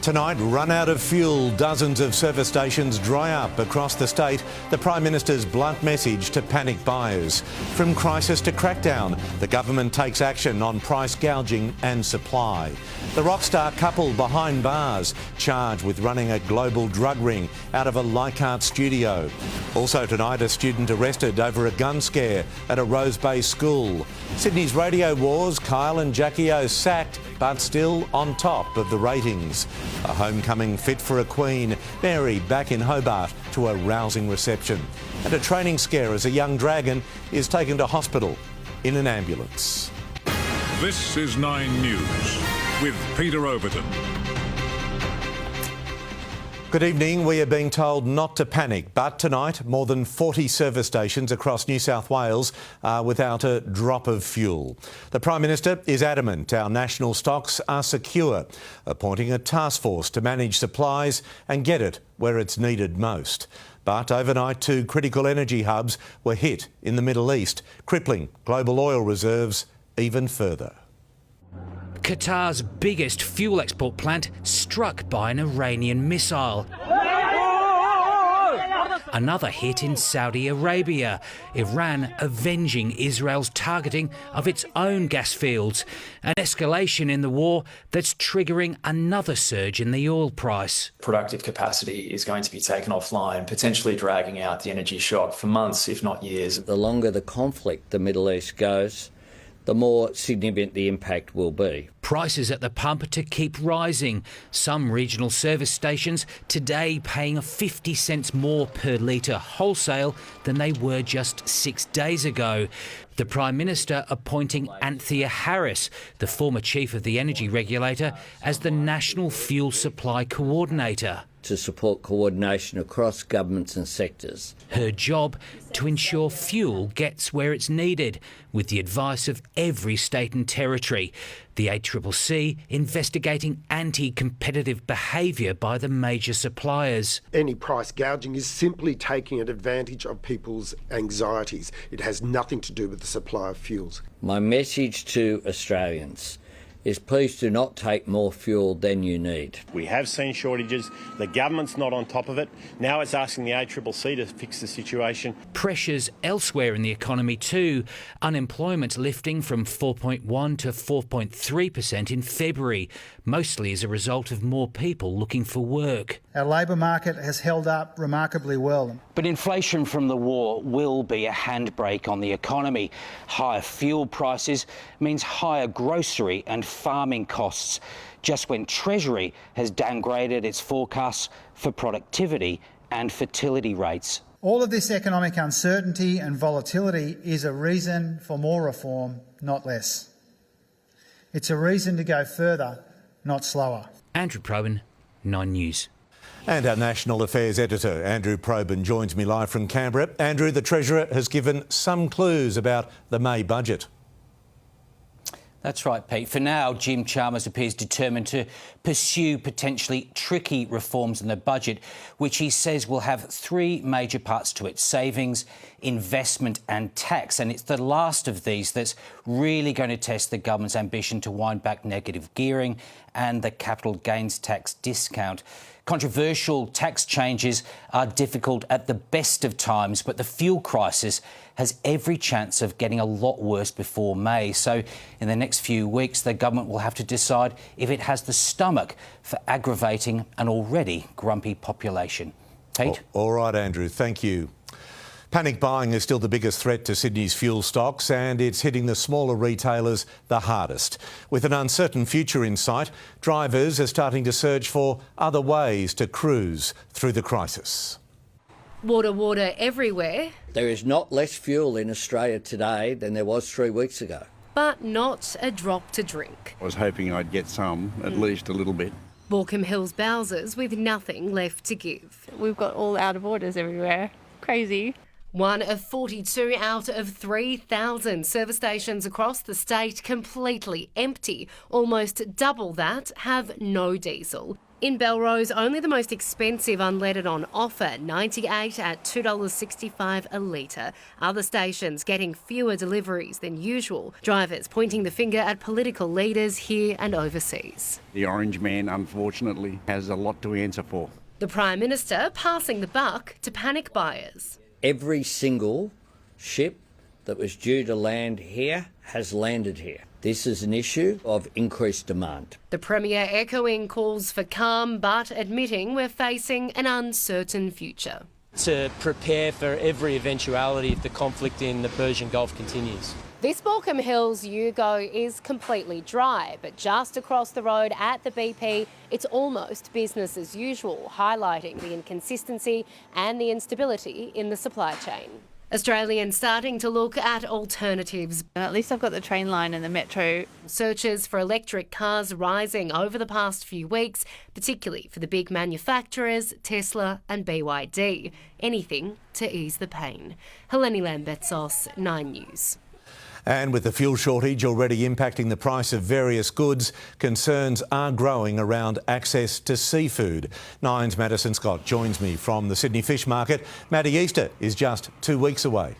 Tonight, run out of fuel. Dozens of service stations dry up across the state. The Prime Minister's blunt message to panic buyers. From crisis to crackdown, the government takes action on price gouging and supply. The rock star couple behind bars, charged with running a global drug ring out of a Leichhardt studio. Also tonight, a student arrested over a gun scare at a Rose Bay school. Sydney's radio wars, Kyle and Jackie O sacked, but still on top of the ratings. A homecoming fit for a queen. Mary back in Hobart to a rousing reception. And a training scare as a young dragon is taken to hospital in an ambulance. This is 9 News with Peter Overton. Good evening. We are being told not to panic, but tonight more than 40 service stations across New South Wales are without a drop of fuel. The Prime Minister is adamant our national stocks are secure, appointing a task force to manage supplies and get it where it's needed most. But overnight, 2 critical energy hubs were hit in the Middle East, crippling global oil reserves even further. Qatar's biggest fuel export plant struck by an Iranian missile. Another hit in Saudi Arabia, Iran avenging Israel's targeting of its own gas fields. An escalation in the war that's triggering another surge in the oil price. Productive capacity is going to be taken offline, potentially dragging out the energy shock for months, if not years. The longer the conflict the Middle East goes, the more significant the impact will be. Prices at the pump are to keep rising. Some regional service stations today paying 50 cents more per litre wholesale than they were just 6 days ago. The Prime Minister appointing Anthea Harris, the former chief of the energy regulator, as the National Fuel Supply Coordinator. To support coordination across governments and sectors. Her job to ensure fuel gets where it's needed, with the advice of every state and territory. The ACCC investigating anti-competitive behaviour by the major suppliers. Any price gouging is simply taking advantage of people's anxieties. It has nothing to do with the supply of fuels. My message to Australians is please do not take more fuel than you need. We have seen shortages. The government's not on top of it. Now it's asking the ACCC to fix the situation. Pressures elsewhere in the economy too. Unemployment lifting from 4.1 to 4.3% in February, mostly as a result of more people looking for work. Our labour market has held up remarkably well. But inflation from the war will be a handbrake on the economy. Higher fuel prices means higher grocery and farming costs, just when Treasury has downgraded its forecasts for productivity and fertility rates. All of this economic uncertainty and volatility is a reason for more reform, not less. It's a reason to go further, not slower. Andrew Probyn, 9 News. And our National Affairs Editor, Andrew Probyn, joins me live from Canberra. Andrew, the Treasurer has given some clues about the May budget. That's right, Pete. For now, Jim Chalmers appears determined to pursue potentially tricky reforms in the budget, which he says will have 3 major parts to it: savings, investment and tax. And it's the last of these that's really going to test the government's ambition to wind back negative gearing and the capital gains tax discount. Controversial tax changes are difficult at the best of times, but the fuel crisis has every chance of getting a lot worse before May. So in the next few weeks, the government will have to decide if it has the stomach for aggravating an already grumpy population. Pete? All right, Andrew, thank you. Panic buying is still the biggest threat to Sydney's fuel stocks, and it's hitting the smaller retailers the hardest. With an uncertain future in sight, drivers are starting to search for other ways to cruise through the crisis. Water everywhere. There is not less fuel in Australia today than there was 3 weeks ago. But not a drop to drink. I was hoping I'd get some, at least a little bit. Baulkham Hills Bowsers with nothing left to give. We've got all out of orders everywhere. Crazy. 1 of 42 out of 3,000 service stations across the state completely empty. Almost double that have no diesel. In Belrose, only the most expensive unleaded on offer, 98 at $2.65 a litre. Other stations getting fewer deliveries than usual. Drivers pointing the finger at political leaders here and overseas. The orange man, unfortunately, has a lot to answer for. The Prime Minister passing the buck to panic buyers. Every single ship that was due to land here has landed here. This is an issue of increased demand. The Premier echoing calls for calm but admitting we're facing an uncertain future. To prepare for every eventuality if the conflict in the Persian Gulf continues. This Balcombe Hills Yugo is completely dry, but just across the road at the BP, it's almost business as usual, highlighting the inconsistency and the instability in the supply chain. Australians starting to look at alternatives. At least I've got the train line and the metro. Searches for electric cars rising over the past few weeks, particularly for the big manufacturers, Tesla and BYD. Anything to ease the pain. Helene Lambertsos, 9 News. And with the fuel shortage already impacting the price of various goods, concerns are growing around access to seafood. Nine's Madison Scott joins me from the Sydney Fish Market. Maddie, Easter is just 2 weeks away.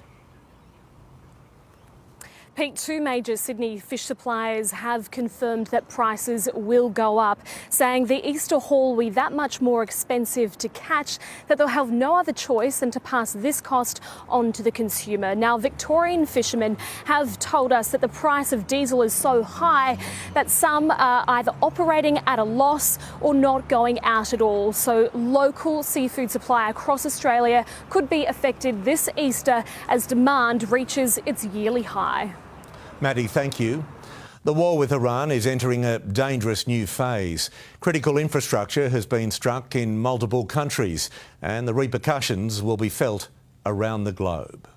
Pete, two major Sydney fish suppliers have confirmed that prices will go up, saying the Easter haul will be that much more expensive to catch that they'll have no other choice than to pass this cost on to the consumer. Now, Victorian fishermen have told us that the price of diesel is so high that some are either operating at a loss or not going out at all. So local seafood supply across Australia could be affected this Easter as demand reaches its yearly high. Maddie, thank you. The war with Iran is entering a dangerous new phase. Critical infrastructure has been struck in multiple countries and the repercussions will be felt around the globe.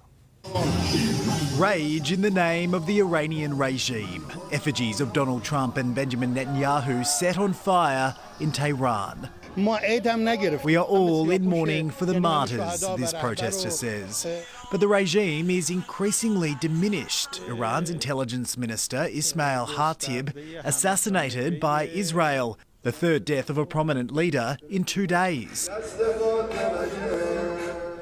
Rage in the name of the Iranian regime. Effigies of Donald Trump and Benjamin Netanyahu set on fire in Tehran. We are all in mourning for the martyrs, this protester says. But the regime is increasingly diminished. Iran's intelligence minister, Ismail Khatib, assassinated by Israel, the third death of a prominent leader in 2 days.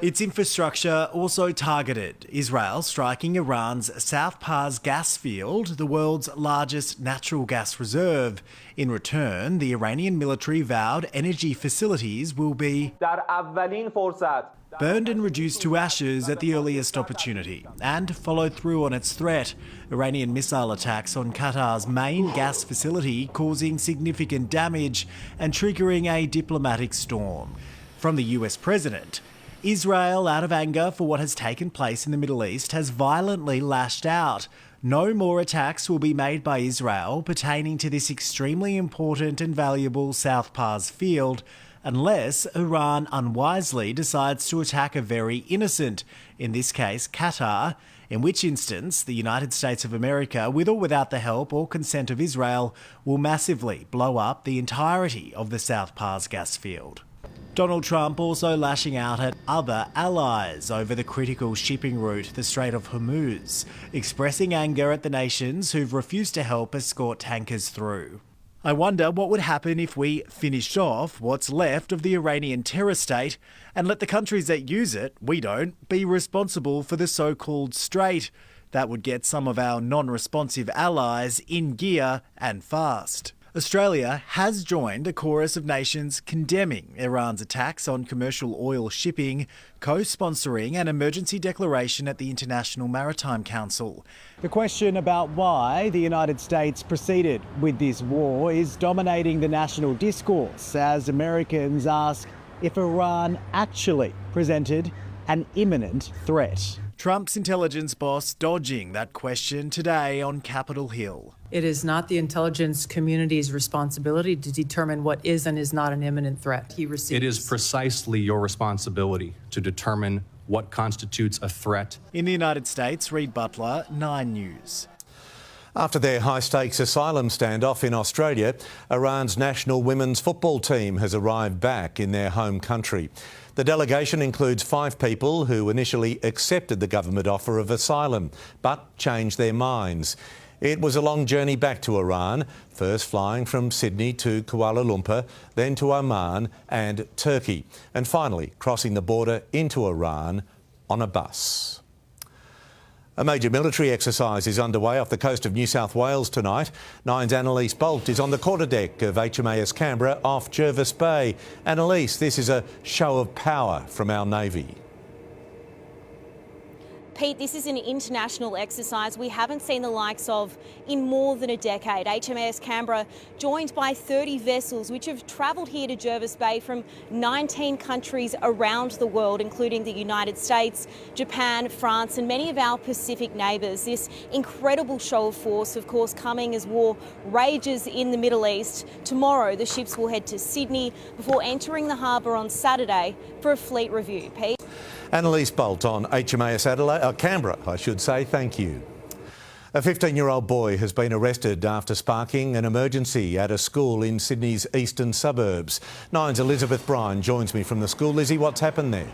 Its infrastructure also targeted, Israel striking Iran's South Pars gas field, the world's largest natural gas reserve. In return, the Iranian military vowed energy facilities will be burned and reduced to ashes at the earliest opportunity, and followed through on its threat. Iranian missile attacks on Qatar's main gas facility causing significant damage and triggering a diplomatic storm. From the US president, Israel, out of anger for what has taken place in the Middle East, has violently lashed out. No more attacks will be made by Israel pertaining to this extremely important and valuable South Pars field, unless Iran unwisely decides to attack a very innocent, in this case Qatar, in which instance the United States of America, with or without the help or consent of Israel, will massively blow up the entirety of the South Pars gas field. Donald Trump also lashing out at other allies over the critical shipping route, the Strait of Hormuz, expressing anger at the nations who've refused to help escort tankers through. I wonder what would happen if we finished off what's left of the Iranian terror state and let the countries that use it, we don't, be responsible for the so-called strait. That would get some of our non-responsive allies in gear and fast. Australia has joined a chorus of nations condemning Iran's attacks on commercial oil shipping, co-sponsoring an emergency declaration at the International Maritime Council. The question about why the United States proceeded with this war is dominating the national discourse as Americans ask if Iran actually presented an imminent threat. Trump's intelligence boss dodging that question today on Capitol Hill. It is not the intelligence community's responsibility to determine what is and is not an imminent threat. It is precisely your responsibility to determine what constitutes a threat. In the United States, Reid Butler, 9 News. After their high-stakes asylum standoff in Australia, Iran's national women's football team has arrived back in their home country. The delegation includes 5 people who initially accepted the government offer of asylum, but changed their minds. It was a long journey back to Iran, first flying from Sydney to Kuala Lumpur, then to Oman and Turkey, and finally crossing the border into Iran on a bus. A major military exercise is underway off the coast of New South Wales tonight. Nine's Annalise Bolt is on the quarterdeck of HMAS Canberra off Jervis Bay. Annalise, this is a show of power from our Navy. Pete, this is an international exercise we haven't seen the likes of in more than a decade. HMAS Canberra joined by 30 vessels which have travelled here to Jervis Bay from 19 countries around the world, including the United States, Japan, France and many of our Pacific neighbours. This incredible show of force, of course, coming as war rages in the Middle East. Tomorrow the ships will head to Sydney before entering the harbour on Saturday for a fleet review. Pete? Annalise Bolt on HMAS Canberra, I should say. Thank you. A 15-year-old boy has been arrested after sparking an emergency at a school in Sydney's eastern suburbs. Nine's Elizabeth Bryan joins me from the school. Lizzie, what's happened there?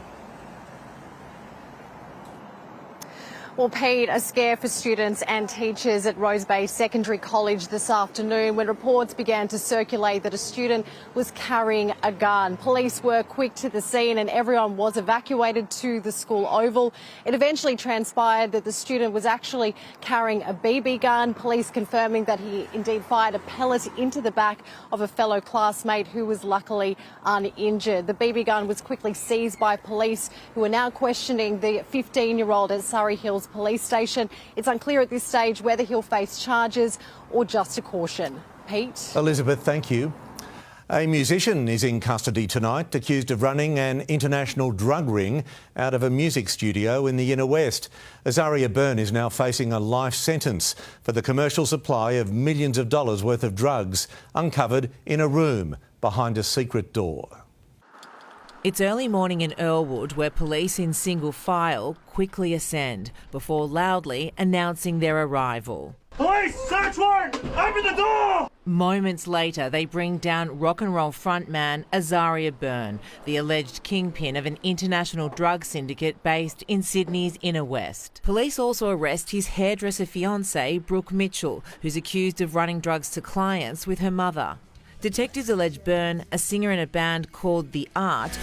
Well, Pete, a scare for students and teachers at Rose Bay Secondary College this afternoon when reports began to circulate that a student was carrying a gun. Police were quick to the scene and everyone was evacuated to the school oval. It eventually transpired that the student was actually carrying a BB gun, police confirming that he indeed fired a pellet into the back of a fellow classmate who was luckily uninjured. The BB gun was quickly seized by police, who are now questioning the 15-year-old at Surrey Hills Police Station. It's unclear at this stage whether he'll face charges or just a caution. Pete? Elizabeth, thank you. A musician is in custody tonight, accused of running an international drug ring out of a music studio in the inner west. Azaria Byrne is now facing a life sentence for the commercial supply of millions of dollars worth of drugs uncovered in a room behind a secret door. It's early morning in Earlwood where police in single file quickly ascend before loudly announcing their arrival. Police! Search warrant! Open the door! Moments later, they bring down rock and roll frontman Azaria Byrne, the alleged kingpin of an international drug syndicate based in Sydney's inner west. Police also arrest his hairdresser fiancée, Brooke Mitchell, who's accused of running drugs to clients with her mother. Detectives allege Byrne, a singer in a band called The Art,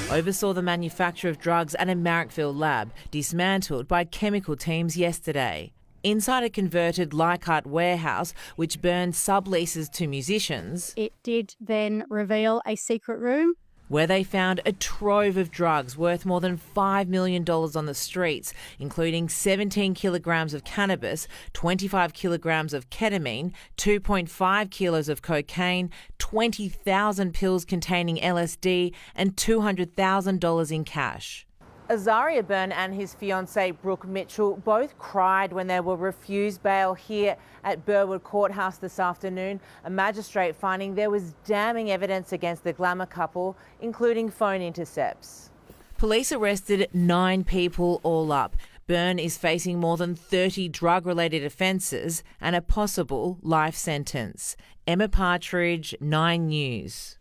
oversaw the manufacture of drugs at a Marrickville lab, dismantled by chemical teams yesterday. Inside a converted Leichhardt warehouse, which Byrne subleases to musicians, it did then reveal a secret room where they found a trove of drugs worth more than $5 million on the streets, including 17 kilograms of cannabis, 25 kilograms of ketamine, 2.5 kilos of cocaine, 20,000 pills containing LSD, and $200,000 in cash. Azaria Byrne and his fiancée Brooke Mitchell both cried when they were refused bail here at Burwood Courthouse this afternoon, a magistrate finding there was damning evidence against the glamour couple, including phone intercepts. Police arrested 9 people all up. Byrne is facing more than 30 drug-related offences and a possible life sentence. Emma Partridge, 9 News.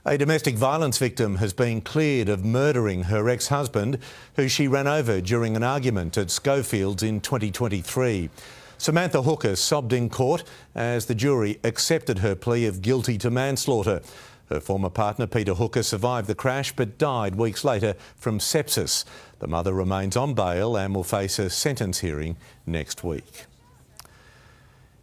A domestic violence victim has been cleared of murdering her ex-husband, who she ran over during an argument at Schofields in 2023. Samantha Hooker sobbed in court as the jury accepted her plea of guilty to manslaughter. Her former partner, Peter Hooker, survived the crash but died weeks later from sepsis. The mother remains on bail and will face a sentence hearing next week.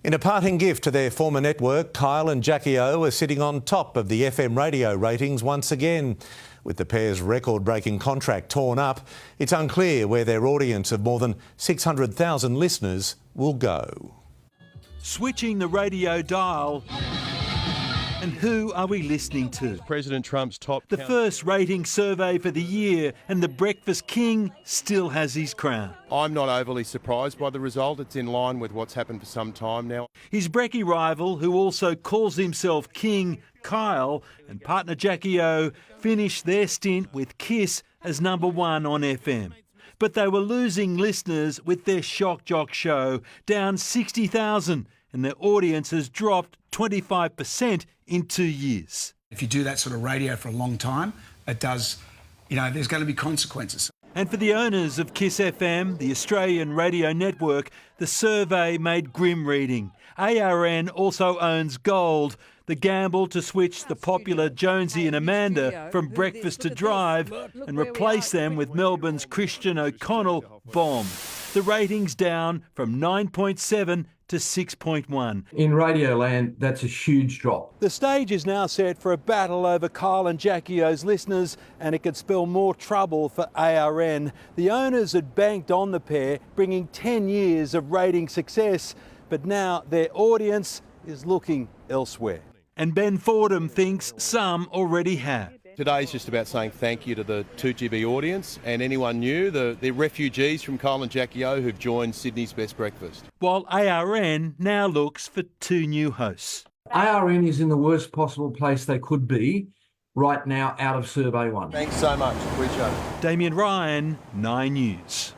In a parting gift to their former network, Kyle and Jackie O are sitting on top of the FM radio ratings once again. With the pair's record-breaking contract torn up, it's unclear where their audience of more than 600,000 listeners will go. Switching the radio dial. And who are we listening to? President Trump's top... The first rating survey for the year, and the Breakfast King still has his crown. I'm not overly surprised by the result. It's in line with what's happened for some time now. His brekkie rival, who also calls himself King, Kyle, and partner Jackie O, finished their stint with Kiss as number 1 on FM. But they were losing listeners with their Shock Jock show, down 60,000, and their audience has dropped 25% in 2 years. If you do that sort of radio for a long time, it does, there's going to be consequences. And for the owners of Kiss FM, the Australian radio network, the survey made grim reading. ARN also owns Gold, the gamble to switch the popular Jonesy and Amanda from breakfast to drive and replace them with Melbourne's Christian O'Connell Bomb. The rating's down from 9.7 to 6.1. In Radioland, that's a huge drop. The stage is now set for a battle over Kyle and Jackie O's listeners, and it could spell more trouble for ARN. The owners had banked on the pair, bringing 10 years of rating success, but now their audience is looking elsewhere. And Ben Fordham thinks some already have. Today's just about saying thank you to the 2GB audience and anyone new, the refugees from Kyle and Jackie O who've joined Sydney's Best Breakfast. While ARN now looks for 2 new hosts. ARN is in the worst possible place they could be right now out of Survey 1. Thanks so much, appreciate it. Damien Ryan, 9 News.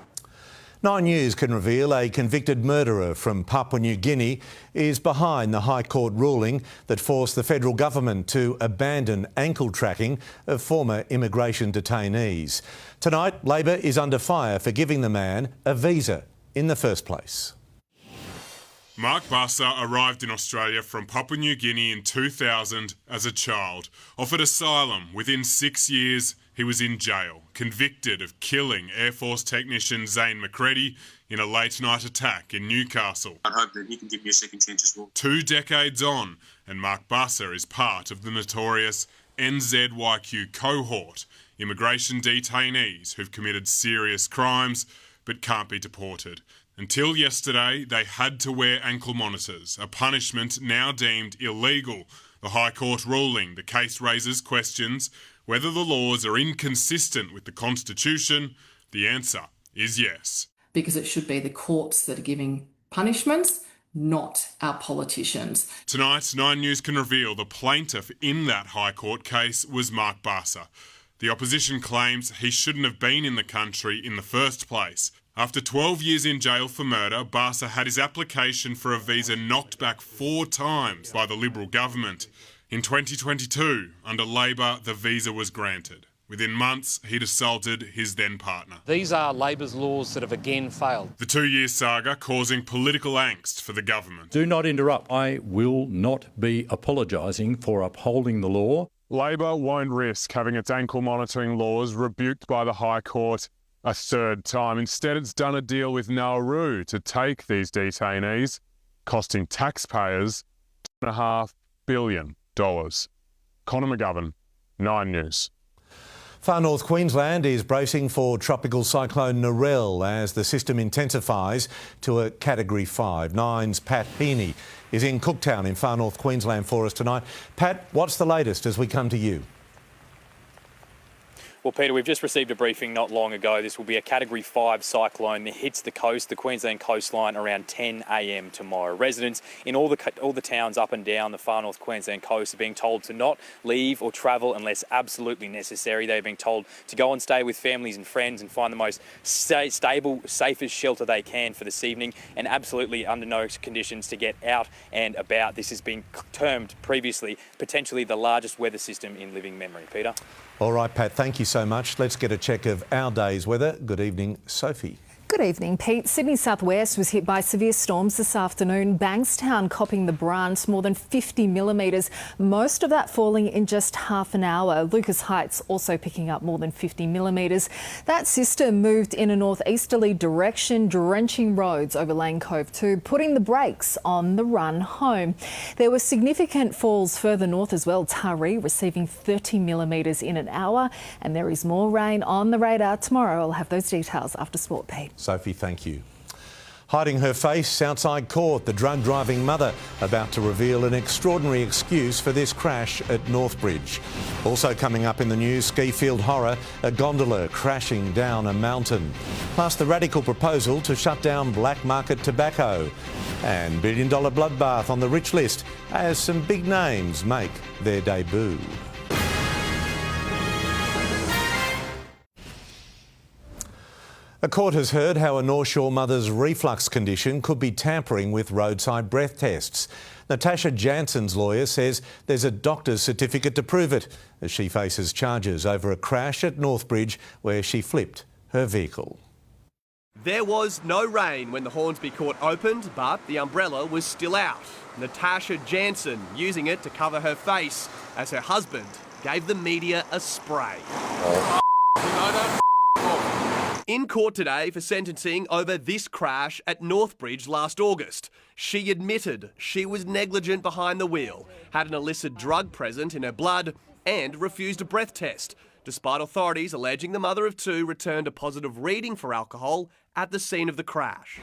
9 News can reveal a convicted murderer from Papua New Guinea is behind the High Court ruling that forced the federal government to abandon ankle tracking of former immigration detainees. Tonight, Labor is under fire for giving the man a visa in the first place. Mark Bassa arrived in Australia from Papua New Guinea in 2000 as a child. Offered asylum within 6 years, he was in jail, convicted of killing Air Force technician Zane McCready in a late-night attack in Newcastle. I hope that he can give me a second chance as well. 2 decades on, and Mark Bassa is part of the notorious NZYQ cohort, immigration detainees who've committed serious crimes but can't be deported. Until yesterday, they had to wear ankle monitors, a punishment now deemed illegal. The High Court ruling the case raises questions whether the laws are inconsistent with the Constitution. The answer is yes. Because it should be the courts that are giving punishments, not our politicians. Tonight, 9 News can reveal the plaintiff in that High Court case was Mark Bassa. The opposition claims he shouldn't have been in the country in the first place. After 12 years in jail for murder, Bassa had his application for a visa knocked back 4 times by the Liberal government. In 2022, under Labor, the visa was granted. Within months, he'd assaulted his then-partner. These are Labor's laws that have again failed. The 2-year saga causing political angst for the government. Do not interrupt. I will not be apologising for upholding the law. Labor won't risk having its ankle monitoring laws rebuked by the High Court a third time. Instead, it's done a deal with Nauru to take these detainees, costing taxpayers $2.5 billion. Conor McGovern, 9 News. Far North Queensland is bracing for tropical cyclone Narelle as the system intensifies to a Category 5. 9's Pat Heaney is in Cooktown in Far North Queensland for us tonight. Pat, what's the latest as we come to you? Well, Peter, we've just received a briefing not long ago. This will be a Category 5 cyclone that hits the coast, the Queensland coastline, around 10 a.m. tomorrow. Residents in all the towns up and down the far north Queensland coast are being told to not leave or travel unless absolutely necessary. They're being told to go and stay with families and friends and find the most stable, safest shelter they can for this evening, and absolutely under no conditions to get out and about. This has been termed previously potentially the largest weather system in living memory. Peter? All right, Pat, thank you so much. Let's get a check of our day's weather. Good evening, Sophie. Good evening, Pete. Sydney southwest was hit by severe storms this afternoon. Bankstown copping the brunt, more than 50 millimetres, most of that falling in just half an hour. Lucas Heights also picking up more than 50 millimetres. That system moved in a northeasterly direction, drenching roads over Lane Cove 2, putting the brakes on the run home. There were significant falls further north as well. Taree receiving 30 millimetres in an hour, and there is more rain on the radar tomorrow. I'll have those details after sport, Pete. Sophie, thank you. Hiding her face outside court, the drug-driving mother about to reveal an extraordinary excuse for this crash at Northbridge. Also coming up in the news, ski field horror, a gondola crashing down a mountain. Plus the radical proposal to shut down black market tobacco. And billion-dollar bloodbath on the rich list as some big names make their debut. A court has heard how a North Shore mother's reflux condition could be tampering with roadside breath tests. Natasha Jansen's lawyer says there's a doctor's certificate to prove it, as she faces charges over a crash at Northbridge where she flipped her vehicle. There was no rain when the Hornsby court opened, but the umbrella was still out. Natasha Jansen using it to cover her face as her husband gave the media a spray. In court today for sentencing over this crash at Northbridge last August. She admitted she was negligent behind the wheel, had an illicit drug present in her blood and refused a breath test, despite authorities alleging the mother of two returned a positive reading for alcohol at the scene of the crash.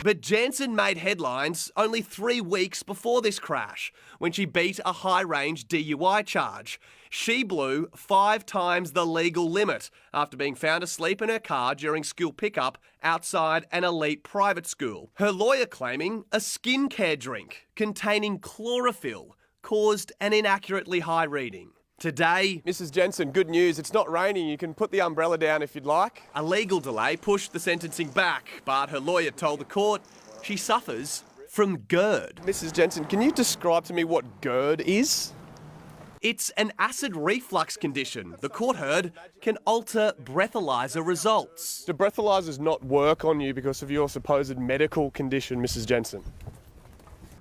But Jansen made headlines only 3 weeks before this crash, when she beat a high-range DUI charge. She blew 5 times the legal limit after being found asleep in her car during school pickup outside an elite private school. Her lawyer claiming a skincare drink containing chlorophyll caused an inaccurately high reading. Today, Mrs. Jensen, good news. It's not raining. You can put the umbrella down if you'd like. A legal delay pushed the sentencing back, but her lawyer told the court she suffers from GERD. Mrs. Jensen, can you describe to me what GERD is? It's an acid reflux condition the court heard can alter breathalyzer results. Do breathalyzers not work on you because of your supposed medical condition, Mrs. Jensen?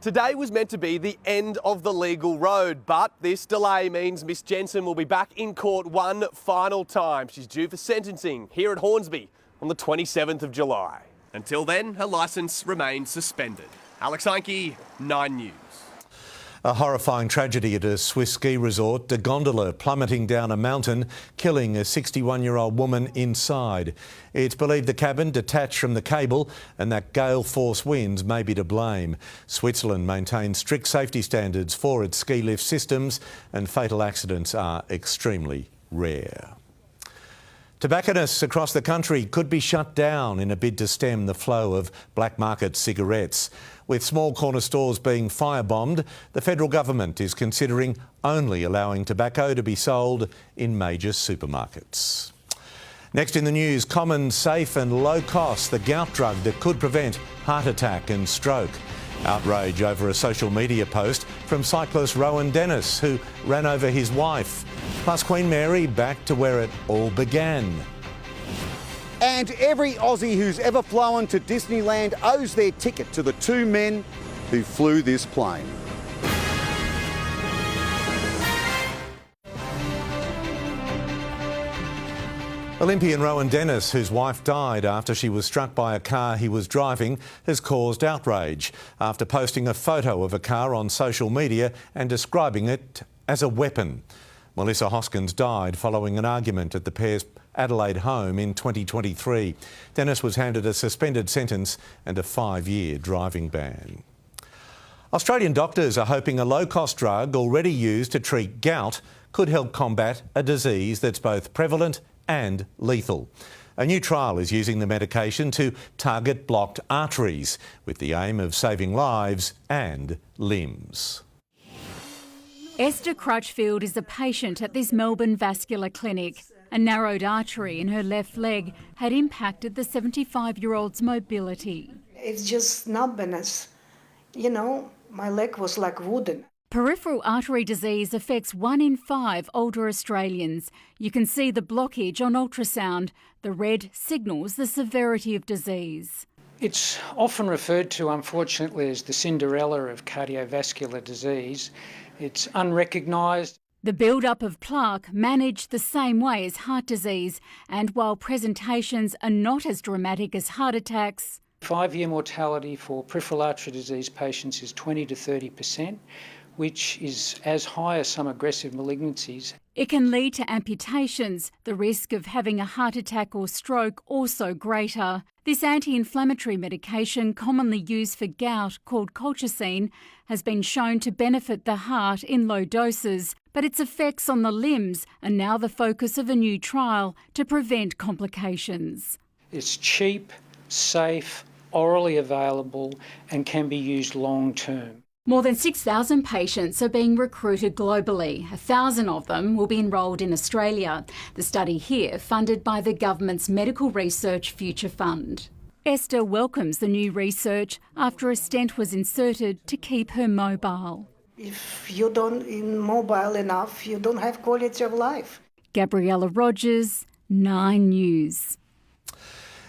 Today was meant to be the end of the legal road, but this delay means Miss Jensen will be back in court one final time. She's due for sentencing here at Hornsby on the 27th of July. Until then, her licence remains suspended. Alex Heinke, 9 News. A horrifying tragedy at a Swiss ski resort, a gondola plummeting down a mountain, killing a 61-year-old woman inside. It's believed the cabin detached from the cable and that gale force winds may be to blame. Switzerland maintains strict safety standards for its ski lift systems, and fatal accidents are extremely rare. Tobacconists across the country could be shut down in a bid to stem the flow of black market cigarettes. With small corner stores being firebombed, the federal government is considering only allowing tobacco to be sold in major supermarkets. Next in the news, common, safe and low cost, the gout drug that could prevent heart attack and stroke. Outrage over a social media post from cyclist Rowan Dennis, who ran over his wife. Plus Queen Mary back to where it all began. And every Aussie who's ever flown to Disneyland owes their ticket to the 2 men who flew this plane. Olympian Rowan Dennis, whose wife died after she was struck by a car he was driving, has caused outrage after posting a photo of a car on social media and describing it as a weapon. Melissa Hoskins died following an argument at the pair's Adelaide home in 2023. Dennis was handed a suspended sentence and a 5-year driving ban. Australian doctors are hoping a low-cost drug already used to treat gout could help combat a disease that's both prevalent and lethal. A new trial is using the medication to target blocked arteries with the aim of saving lives and limbs. Esther Crutchfield is a patient at this Melbourne vascular clinic. A narrowed artery in her left leg had impacted the 75-year-old's mobility. It's just numbness. You know, my leg was like wooden. Peripheral artery disease affects 1 in 5 older Australians. You can see the blockage on ultrasound. The red signals the severity of disease. It's often referred to, unfortunately, as the Cinderella of cardiovascular disease. It's unrecognised. The build-up of plaque managed the same way as heart disease, and while presentations are not as dramatic as heart attacks, 5-year mortality for peripheral artery disease patients is 20 to 30%, which is as high as some aggressive malignancies. It can lead to amputations, the risk of having a heart attack or stroke also greater. This anti-inflammatory medication, commonly used for gout, called colchicine, has been shown to benefit the heart in low doses, but its effects on the limbs are now the focus of a new trial to prevent complications. It's cheap, safe, orally available and can be used long term. More than 6,000 patients are being recruited globally. 1,000 of them will be enrolled in Australia. The study here funded by the government's Medical Research Future Fund. Esther welcomes the new research after a stent was inserted to keep her mobile. If you don't mobile enough, you don't have quality of life. Gabriella Rogers, 9 News.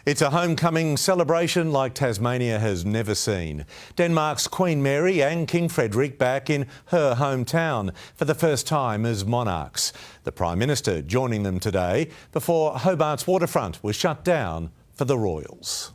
It's a homecoming celebration like Tasmania has never seen. Denmark's Queen Mary and King Frederick back in her hometown for the first time as monarchs. The Prime Minister joining them today before Hobart's waterfront was shut down for the royals.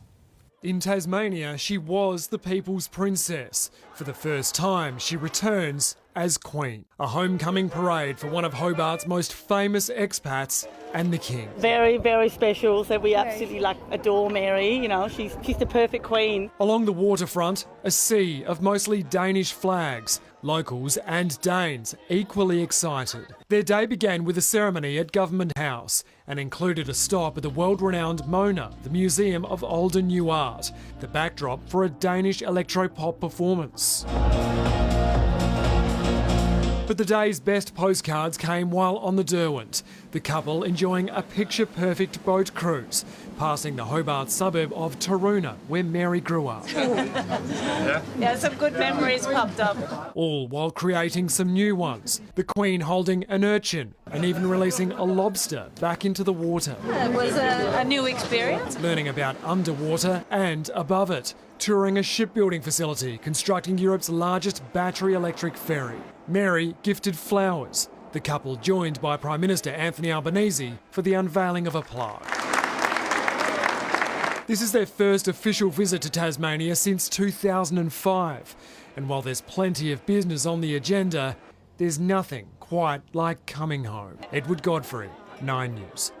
In Tasmania, she was the people's princess. For the first time, she returns as Queen. A homecoming parade for one of Hobart's most famous expats and the King. Very, very special. So we absolutely adore Mary. You know, she's the perfect Queen. Along the waterfront, a sea of mostly Danish flags. Locals and Danes equally excited. Their day began with a ceremony at Government House and included a stop at the world-renowned Mona, the Museum of Old and New Art, the backdrop for a Danish electro-pop performance. But the day's best postcards came while on the Derwent, the couple enjoying a picture-perfect boat cruise, passing the Hobart suburb of Taroona, where Mary grew up. Yeah, some good memories popped up. All while creating some new ones, the Queen holding an urchin and even releasing a lobster back into the water. It was a new experience. Learning about underwater and above it, touring a shipbuilding facility constructing Europe's largest battery electric ferry. Mary gifted flowers. The couple joined by Prime Minister Anthony Albanese for the unveiling of a plaque. This is their first official visit to Tasmania since 2005. And while there's plenty of business on the agenda, there's nothing quite like coming home. Edward Godfrey, 9 News.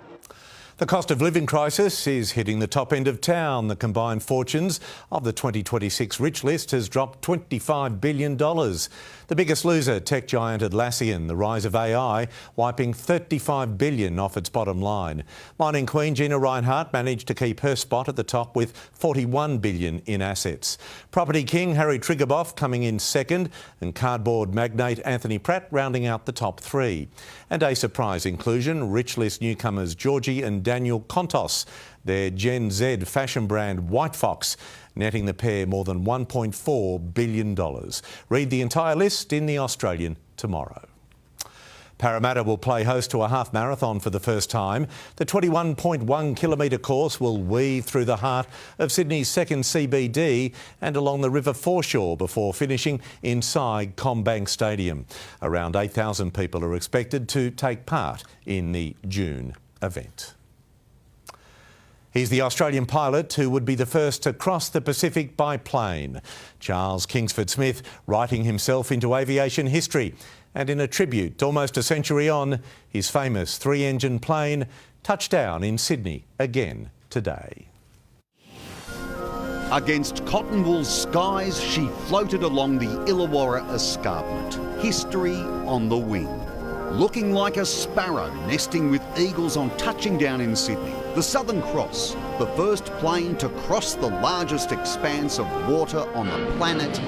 The cost of living crisis is hitting the top end of town. The combined fortunes of the 2026 rich list has dropped $25 billion. The biggest loser, tech giant Atlassian, the rise of AI, wiping $35 billion off its bottom line. Mining queen Gina Rinehart managed to keep her spot at the top with $41 billion in assets. Property king Harry Triguboff coming in second, and cardboard magnate Anthony Pratt rounding out the top three. And a surprise inclusion, rich list newcomers Georgie and Daniel Contos, their Gen Z fashion brand White Fox, netting the pair more than $1.4 billion. Read the entire list in The Australian tomorrow. Parramatta will play host to a half marathon for the first time. The 21.1 kilometre course will weave through the heart of Sydney's second CBD and along the river foreshore before finishing inside CommBank Stadium. Around 8,000 people are expected to take part in the June event. He's the Australian pilot who would be the first to cross the Pacific by plane. Charles Kingsford Smith writing himself into aviation history. And in a tribute almost a century on, his famous three-engine plane touched down in Sydney again today. Against cotton wool skies, she floated along the Illawarra Escarpment. History on the wing. Looking like a sparrow nesting with eagles on touching down in Sydney. The Southern Cross, the first plane to cross the largest expanse of water on the planet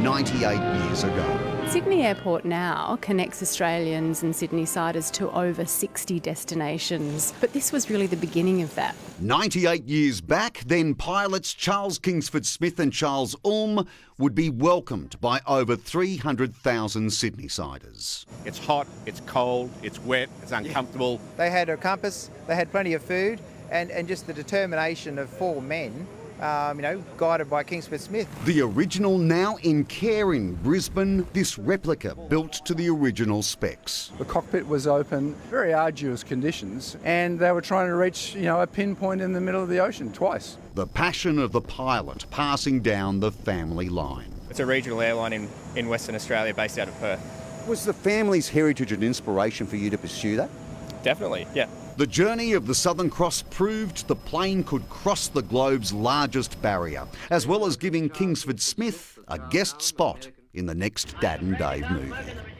98 years ago. Sydney Airport now connects Australians and Sydney-siders to over 60 destinations, but this was really the beginning of that. 98 years back, then pilots Charles Kingsford Smith and Charles Ulm would be welcomed by over 300,000 Sydney-siders. It's hot, it's cold, it's wet, it's uncomfortable. They had a compass, they had plenty of food, and just the determination of four men, guided by Kingsford Smith. The original now in care in Brisbane, this replica built to the original specs. The cockpit was open, very arduous conditions, and they were trying to reach, a pinpoint in the middle of the ocean twice. The passion of the pilot passing down the family line. It's a regional airline in Western Australia based out of Perth. Was the family's heritage an inspiration for you to pursue that? Definitely, yeah. The journey of the Southern Cross proved the plane could cross the globe's largest barrier, as well as giving Kingsford Smith a guest spot in the next Dad and Dave movie.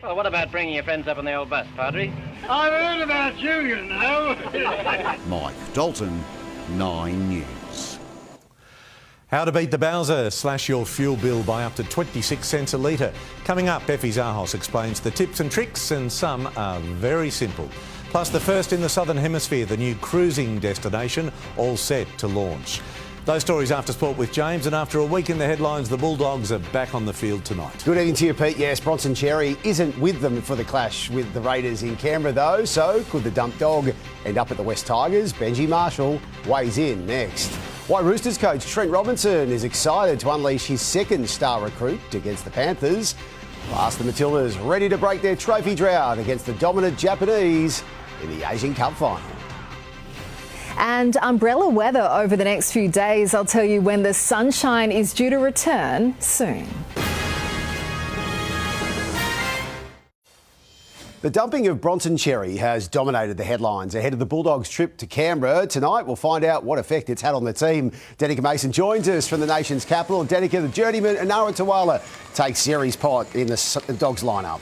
Well, what about bringing your friends up on the old bus, Padre? I've heard about you, you know. Mike Dalton, 9 News. How to beat the Bowser, slash your fuel bill by up to 26 cents a litre. Coming up, Effie Zahos explains the tips and tricks, and some are very simple. Plus the first in the Southern Hemisphere, the new cruising destination, all set to launch. Those stories after sport with James, and after a week in the headlines, the Bulldogs are back on the field tonight. Good evening to you, Pete. Yes, Bronson Xerri isn't with them for the clash with the Raiders in Canberra, though. So could the dump dog end up at the West Tigers? Benji Marshall weighs in next. Why Roosters coach Trent Robinson is excited to unleash his second star recruit against the Panthers. Plus, the Matildas ready to break their trophy drought against the dominant Japanese in the Asian Cup final. And umbrella weather over the next few days. I'll tell you when the sunshine is due to return soon. The dumping of Bronson Xerri has dominated the headlines ahead of the Bulldogs' trip to Canberra. Tonight, we'll find out what effect it's had on the team. Danica Mason joins us from the nation's capital. Danica, the journeyman Anara Tawala takes Xerri's pot in the Dogs lineup.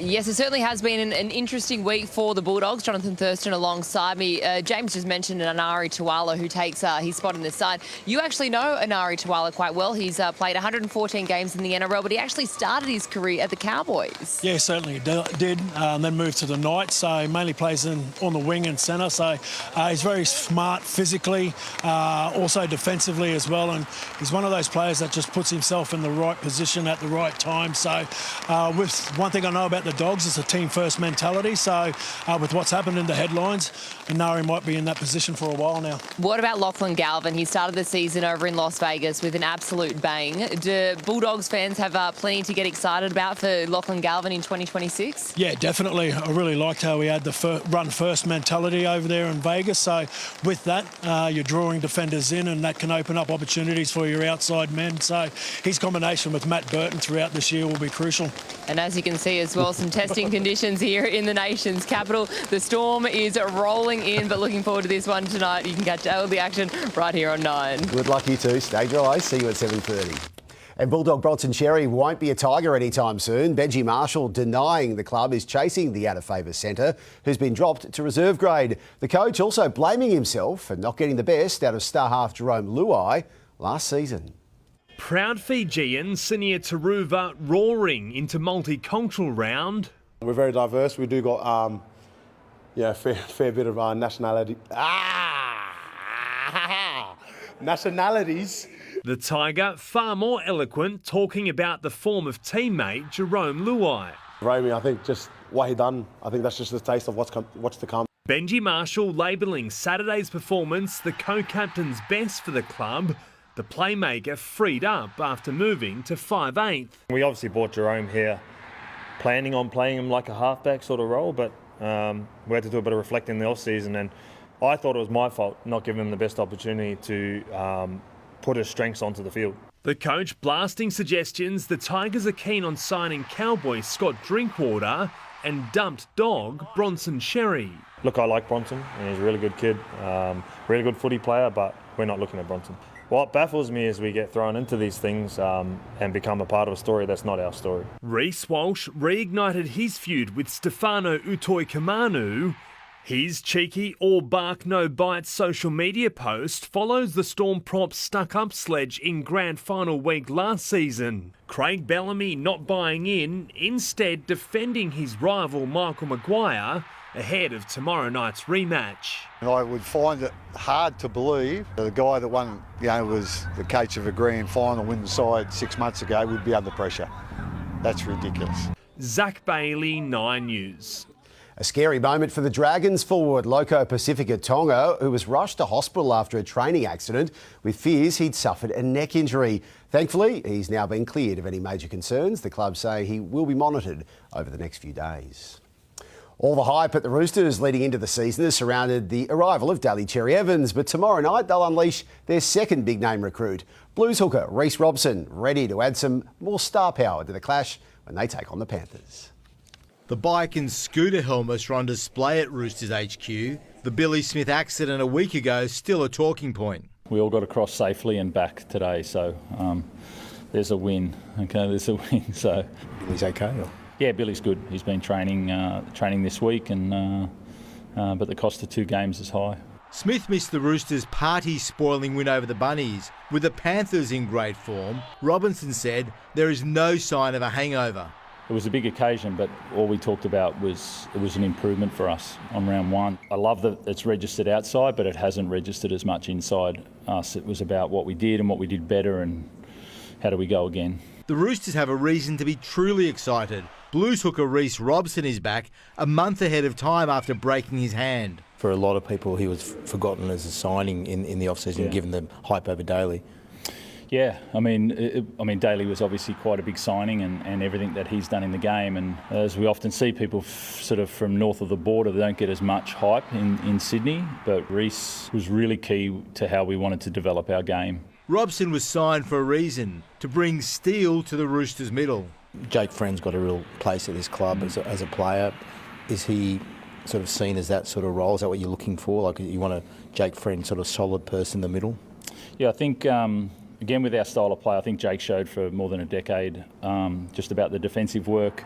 Yes, it certainly has been an interesting week for the Bulldogs. Jonathan Thurston alongside me. James just mentioned Anari Tawala, who takes his spot in this side. You actually know Anari Tawala quite well. He's played 114 games in the NRL, but he actually started his career at the Cowboys. Yeah, certainly did. Then moved to the Knights, so mainly plays on the wing and centre. So he's very smart physically, also defensively as well. And he's one of those players that just puts himself in the right position at the right time. So with one thing I know about the Dogs, it's a team-first mentality. So with what's happened in the headlines, Anari might be in that position for a while now. What about Lachlan Galvin? He started the season over in Las Vegas with an absolute bang. Do Bulldogs fans have plenty to get excited about for Lachlan Galvin in 2026? Yeah, definitely. I really liked how he had the run-first mentality over there in Vegas. So with that, you're drawing defenders in, and that can open up opportunities for your outside men. So his combination with Matt Burton throughout this year will be crucial. And as you can see as well, some testing conditions here in the nation's capital. The storm is rolling in, but looking forward to this one tonight. You can catch all the action right here on 9. Good luck, you two. Stay dry. See you at 7:30. And Bulldog Bronson Xerri won't be a Tiger anytime soon. Benji Marshall denying the club is chasing the out-of-favour centre, who's been dropped to reserve grade. The coach also blaming himself for not getting the best out of star half Jerome Luai last season. Proud Fijian Sinia Taruva roaring into multicultural round. We're very diverse. We do got a fair bit of nationality. Nationalities. The Tiger far more eloquent, talking about the form of teammate Jerome Luai. Romy, I think just what he done. I think that's just a taste of what's to come. Benji Marshall labelling Saturday's performance the co-captain's best for the club. The playmaker freed up after moving to 5/8. We obviously brought Jerome here planning on playing him like a halfback sort of role, but we had to do a bit of reflecting in the off-season, and I thought it was my fault not giving him the best opportunity to put his strengths onto the field. The coach blasting suggestions the Tigers are keen on signing Cowboy Scott Drinkwater and dumped dog Bronson Xerri. Look, I like Bronson, and he's a really good kid, really good footy player, but we're not looking at Bronson. What baffles me is we get thrown into these things and become a part of a story that's not our story. Reece Walsh reignited his feud with Stefano Utoikamanu. His cheeky all bark no bite social media post follows the Storm Props stuck up sledge in grand final week last season. Craig Bellamy not buying in, instead defending his rival Michael Maguire ahead of tomorrow night's rematch. I would find it hard to believe that the guy that won, was the coach of a grand final win the side 6 months ago would be under pressure. That's ridiculous. Zach Bailey, 9 News. A scary moment for the Dragons forward Loco Pacifica Tonga, who was rushed to hospital after a training accident with fears he'd suffered a neck injury. Thankfully, he's now been cleared of any major concerns. The club say he will be monitored over the next few days. All the hype at the Roosters leading into the season has surrounded the arrival of Daly Cherry Evans, but tomorrow night they'll unleash their second big-name recruit, Blues hooker Reece Robson, ready to add some more star power to the clash when they take on the Panthers. The bike and scooter helmets are on display at Roosters HQ. The Billy Smith accident a week ago is still a talking point. We all got across safely and back today, so there's a win. Okay, there's a win. So Billy's okay? Or? Yeah, Billy's good. He's been training this week, and but the cost of 2 games is high. Smith missed the Roosters' party-spoiling win over the Bunnies. With the Panthers in great form, Robinson said there is no sign of a hangover. It was a big occasion, but all we talked about was it was an improvement for us on round one. I love that it's registered outside, but it hasn't registered as much inside us. It was about what we did and what we did better and how do we go again. The Roosters have a reason to be truly excited. Blues hooker Reece Robson is back a month ahead of time after breaking his hand. For a lot of people, he was forgotten as a signing in the off-season, given the hype over Daly. Yeah, I mean, Daly was obviously quite a big signing and everything that he's done in the game. And as we often see, people sort of from north of the border don't get as much hype in Sydney. But Reece was really key to how we wanted to develop our game. Robson was signed for a reason, to bring steel to the Roosters' middle. Jake Friend's got a real place at this club as a player. Is he sort of seen as that sort of role? Is that what you're looking for? Like you want a Jake Friend sort of solid person in the middle? Yeah, I think... Again, with our style of play, I think Jake showed for more than a decade just about the defensive work.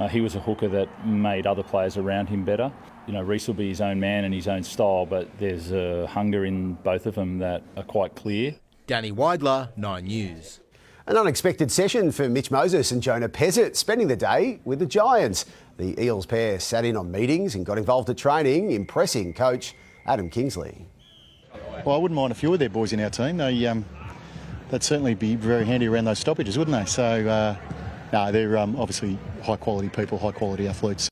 He was a hooker that made other players around him better. You know, Reece will be his own man and his own style, but there's a hunger in both of them that are quite clear. Danny Weidler, 9 News. An unexpected session for Mitch Moses and Jonah Pezzett, spending the day with the Giants. The Eels pair sat in on meetings and got involved at training, impressing coach Adam Kingsley. Well, I wouldn't mind a few of their boys in our team. They'd certainly be very handy around those stoppages, wouldn't they? So, no, they're obviously high-quality people, high-quality athletes.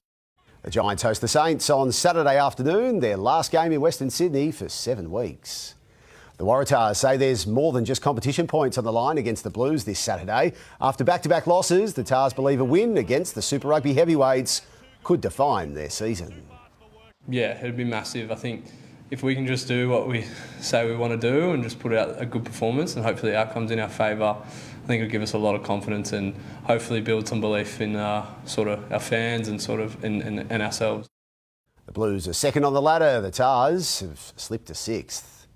The Giants host the Saints on Saturday afternoon, their last game in Western Sydney for 7 weeks. The Waratahs say there's more than just competition points on the line against the Blues this Saturday. After back-to-back losses, the Tars believe a win against the Super Rugby heavyweights could define their season. Yeah, it'd be massive. I think if we can just do what we say we want to do and just put out a good performance and hopefully the outcome's in our favour, I think it'll give us a lot of confidence and hopefully build some belief in sort of our fans and sort of in ourselves. The Blues are second on the ladder. The Tars have slipped to 6th.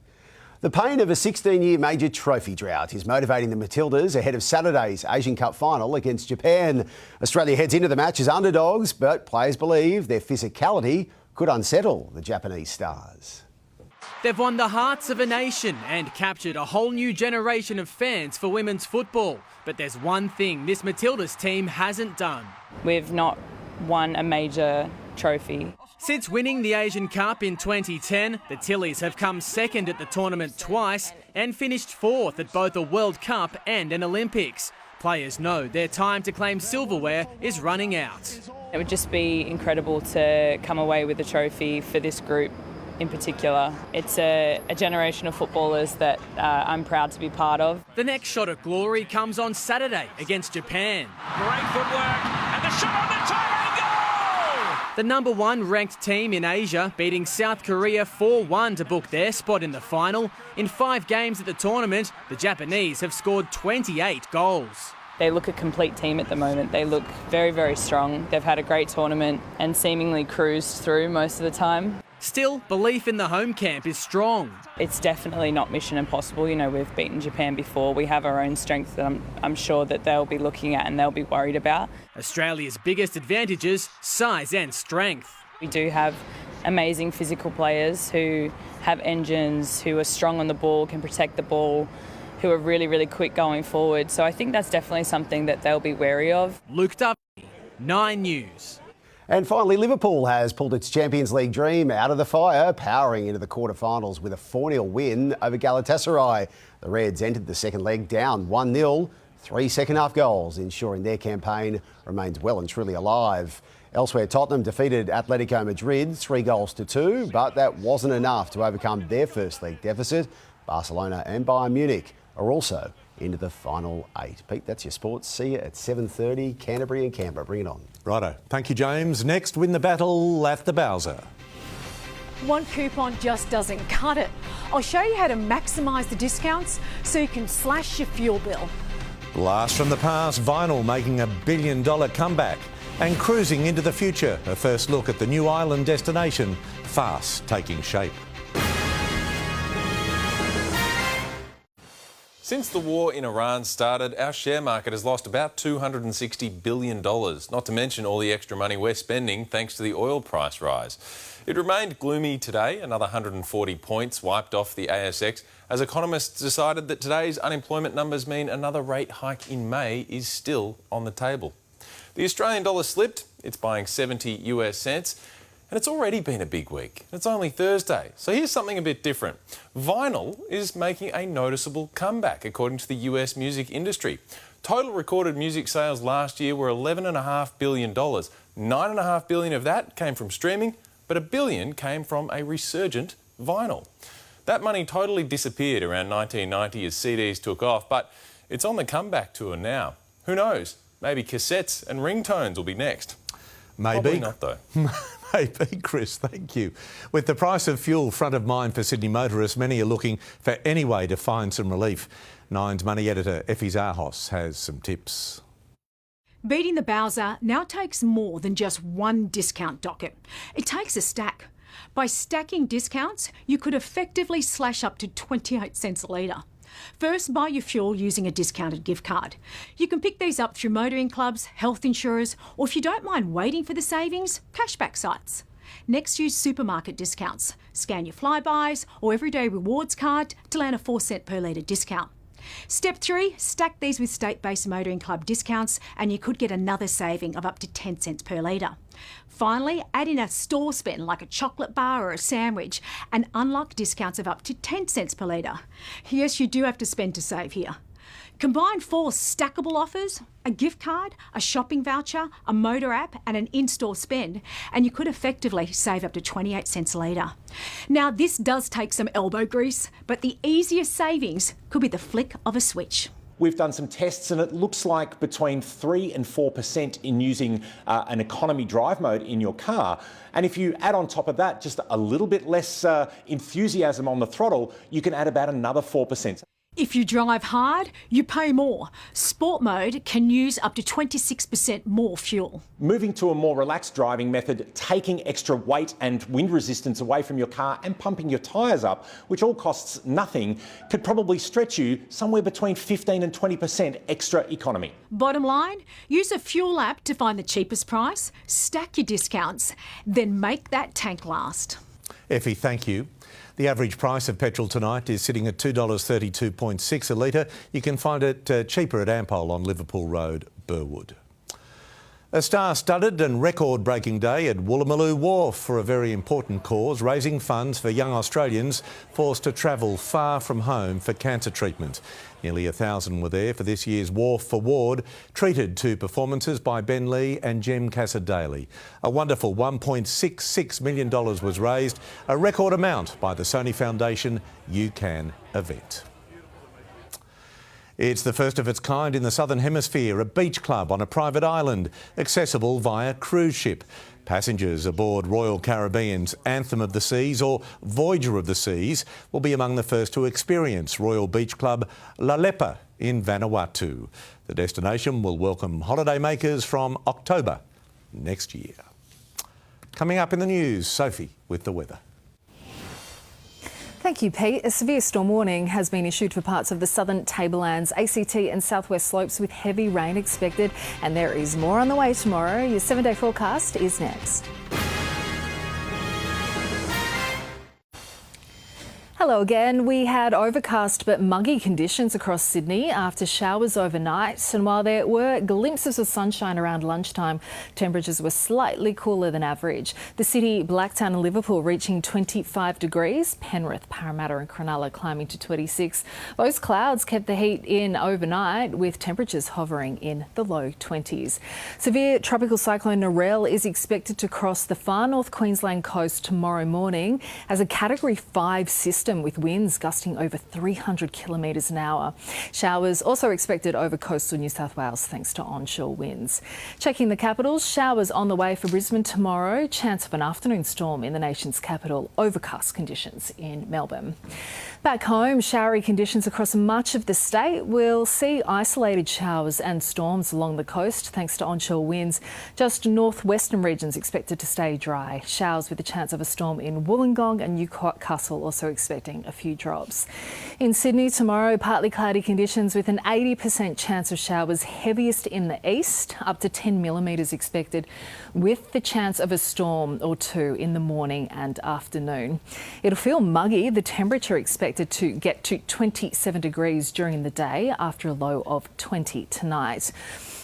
The pain of a 16-year major trophy drought is motivating the Matildas ahead of Saturday's Asian Cup final against Japan. Australia heads into the match as underdogs, but players believe their physicality could unsettle the Japanese stars. They've won the hearts of a nation and captured a whole new generation of fans for women's football. But there's one thing this Matildas team hasn't done. We've not won a major trophy. Since winning the Asian Cup in 2010, the Tillies have come second at the tournament twice and finished 4th at both a World Cup and an Olympics. Players know their time to claim silverware is running out. It would just be incredible to come away with a trophy for this group in particular. It's a generation of footballers that I'm proud to be part of. The next shot at glory comes on Saturday against Japan. Great footwork and the shot on the target, goal! The number 1 ranked team in Asia beating South Korea 4-1 to book their spot in the final. In 5 games at the tournament, the Japanese have scored 28 goals. They look a complete team at the moment. They look very, very strong. They've had a great tournament and seemingly cruised through most of the time. Still, belief in the home camp is strong. It's definitely not mission impossible. You know, we've beaten Japan before. We have our own strengths that I'm sure that they'll be looking at and they'll be worried about. Australia's biggest advantages, size and strength. We do have amazing physical players who have engines, who are strong on the ball, can protect the ball, who are really, really quick going forward. So I think that's definitely something that they'll be wary of. Luke Duffy, 9 News. And finally, Liverpool has pulled its Champions League dream out of the fire, powering into the quarterfinals with a 4-0 win over Galatasaray. The Reds entered the second leg down 1-0, 3 second-half goals, ensuring their campaign remains well and truly alive. Elsewhere, Tottenham defeated Atletico Madrid 3-2, but that wasn't enough to overcome their first leg deficit. Barcelona and Bayern Munich are also into the final 8. Pete, that's your sports. See you at 7:30, Canterbury and Canberra. Bring it on. Righto. Thank you, James. Next, win the battle at the Bowser. One coupon just doesn't cut it. I'll show you how to maximise the discounts so you can slash your fuel bill. Blast from the past, vinyl making $1 billion comeback and cruising into the future. A first look at the new island destination, fast taking shape. Since the war in Iran started, our share market has lost about $260 billion, not to mention all the extra money we're spending thanks to the oil price rise. It remained gloomy today, another 140 points wiped off the ASX, as economists decided that today's unemployment numbers mean another rate hike in May is still on the table. The Australian dollar slipped. It's buying 70 US cents. And it's already been a big week. It's only Thursday. So here's something a bit different. Vinyl is making a noticeable comeback, according to the US music industry. Total recorded music sales last year were $11.5 billion. $9.5 billion of that came from streaming, but $1 billion came from a resurgent vinyl. That money totally disappeared around 1990 as CDs took off, but it's on the comeback tour now. Who knows? Maybe cassettes and ringtones will be next. Maybe. Probably not, though. Maybe, Chris, thank you. With the price of fuel front of mind for Sydney motorists, many are looking for any way to find some relief. Nine's Money editor Effie Zahos has some tips. Beating the Bowser now takes more than just one discount docket. It takes a stack. By stacking discounts, you could effectively slash up to 28 cents a litre. First, buy your fuel using a discounted gift card. You can pick these up through motoring clubs, health insurers, or if you don't mind waiting for the savings, cashback sites. Next, use supermarket discounts. Scan your Flybuys or Everyday Rewards card to land a 4 cent per litre discount. Step 3, stack these with state-based motoring club discounts and you could get another saving of up to 10 cents per litre. Finally, add in a store spend like a chocolate bar or a sandwich and unlock discounts of up to 10 cents per litre. Yes, you do have to spend to save here. Combine 4 stackable offers, a gift card, a shopping voucher, a motor app and an in-store spend, and you could effectively save up to 28 cents a litre. Now, this does take some elbow grease, but the easiest savings could be the flick of a switch. We've done some tests and it looks like between 3 and 4% in using an economy drive mode in your car. And if you add on top of that just a little bit less enthusiasm on the throttle, you can add about another 4%. If you drive hard, you pay more. Sport mode can use up to 26% more fuel. Moving to a more relaxed driving method, taking extra weight and wind resistance away from your car and pumping your tyres up, which all costs nothing, could probably stretch you somewhere between 15 and 20% extra economy. Bottom line, use a fuel app to find the cheapest price, stack your discounts, then make that tank last. Effie, thank you. The average price of petrol tonight is sitting at $2.32.6 a litre. You can find it cheaper at Ampol on Liverpool Road, Burwood. A star-studded and record-breaking day at Woolloomooloo Wharf for a very important cause, raising funds for young Australians forced to travel far from home for cancer treatment. Nearly 1,000 were there for this year's Wharf for Ward, treated to performances by Ben Lee and Jem Casa-Daly. A wonderful $1.66 million was raised, a record amount by the Sony Foundation You Can event. It's the first of its kind in the Southern Hemisphere, a beach club on a private island, accessible via cruise ship. Passengers aboard Royal Caribbean's Anthem of the Seas or Voyager of the Seas will be among the first to experience Royal Beach Club La Lepa in Vanuatu. The destination will welcome holidaymakers from October next year. Coming up in the news, Sophie with the weather. Thank you, Pete. A severe storm warning has been issued for parts of the southern tablelands, ACT and southwest slopes with heavy rain expected. And there is more on the way tomorrow. Your 7-day forecast is next. Hello again. We had overcast but muggy conditions across Sydney after showers overnight, and while there were glimpses of sunshine around lunchtime, temperatures were slightly cooler than average. The city, Blacktown and Liverpool reaching 25 degrees, Penrith, Parramatta and Cronulla climbing to 26. Those clouds kept the heat in overnight with temperatures hovering in the low 20s. Severe tropical cyclone Narelle is expected to cross the far north Queensland coast tomorrow morning as a Category 5 system with winds gusting over 300 kilometres an hour. Showers also expected over coastal New South Wales thanks to onshore winds. Checking the capitals, showers on the way for Brisbane tomorrow, chance of an afternoon storm in the nation's capital, overcast conditions in Melbourne. Back home, showery conditions across much of the state. We'll see isolated showers and storms along the coast thanks to onshore winds. Just northwestern regions expected to stay dry. Showers with a chance of a storm in Wollongong and Newcastle also expecting a few drops. In Sydney tomorrow, partly cloudy conditions with an 80% chance of showers, heaviest in the east, up to 10 millimetres expected, with the chance of a storm or two in the morning and afternoon. It'll feel muggy. The temperature expected to get to 27 degrees during the day after a low of 20 tonight.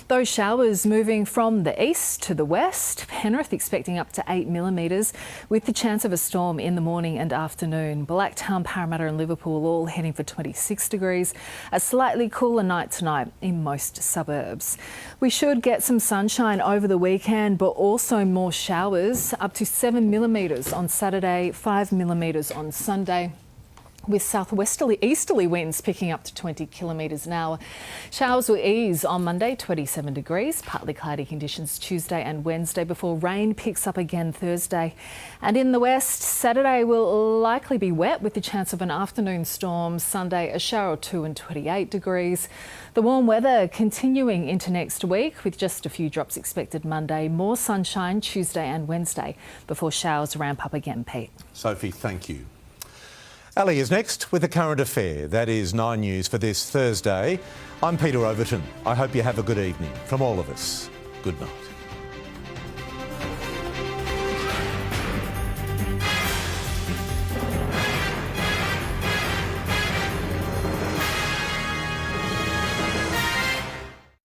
Those showers moving from the east to the west. Penrith expecting up to 8 millimetres with the chance of a storm in the morning and afternoon. Blacktown, Parramatta and Liverpool all heading for 26 degrees. A slightly cooler night tonight in most suburbs. We should get some sunshine over the weekend, but also more showers, up to 7 millimetres on Saturday, 5 millimetres on Sunday, with southwesterly easterly winds picking up to 20 kilometres an hour. Showers will ease on Monday, 27 degrees, partly cloudy conditions Tuesday and Wednesday before rain picks up again Thursday. And in the west, Saturday will likely be wet with the chance of an afternoon storm. Sunday, a shower or two and 28 degrees. The warm weather continuing into next week with just a few drops expected Monday. More sunshine Tuesday and Wednesday before showers ramp up again, Pete. Sophie, thank you. Ali is next with the current affair. That is 9 News for this Thursday. I'm Peter Overton. I hope you have a good evening. From all of us, good night.